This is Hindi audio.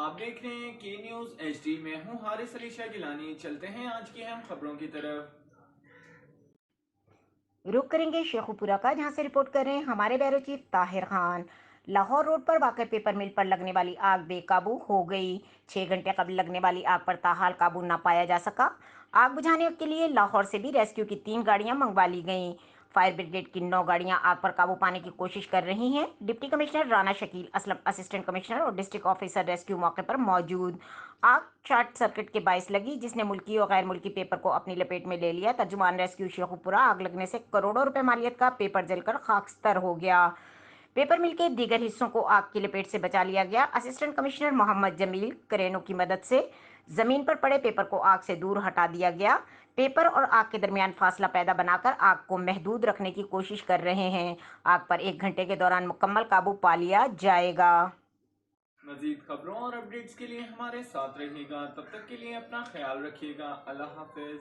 आप देख रहे हैं के न्यूज HD में हूं हारिस अली शाह गिलानी। चलते हैं आज की अहम खबरों की तरफ। रुक करेंगे शेखुपुरा का, जहां से रिपोर्ट कर रहे हैं हमारे bureau chief Tahir Khan. Lahore road पर वाक़ पेपर मिल पर लगने वाली आग बेकाबू हो गई। 6 घंटे कबल लगने वाली आग पर ताहाल काबू न पाया जा सका। आग बुझाने के लिए लाहौर से भी रेस्क्यू की 3 गाड़ियां मंगवा ली गईं। फायर ब्रिगेड की 9 गाड़ियां आग पर काबू पाने की कोशिश कर रही हैं। Deputy commissioner Rana Shakeel Aslam, assistant commissioner और डिस्ट्रिक्ट ऑफिसर रेस्क्यू मौके पर मौजूद। आग शॉर्ट सर्किट के बायस लगी, जिसने मुल्की और गैर मुल्की पेपर को अपनी लपेट में ले लिया। तर्जुमान रेस्क्यू शेखुपुरा, आग लगने से करोड़ों रुपए मालियत का पेपर जलकर खाकस्तर हो गया। पेपर मिल के दीगर हिस्सों को आग की लपेट से बचा लिया गया। असिस्टेंट कमिश्नर मोहम्मद जमील क्रेनों की मदद से जमीन पर पड़े पेपर को आग से दूर हटा दिया गया। पेपर और आग के दरमियान फासला पैदा बनाकर आग को महदूद रखने की कोशिश कर रहे हैं। आग पर 1 घंटे के दौरान मुकम्मल काबू पा लिया जाएगा। मजीद खबरों और अपडेट्स के लिए हमारे साथ रहिएगा। तब तक के लिए अपना ख्याल रखिएगा। अल्लाह हाफिज।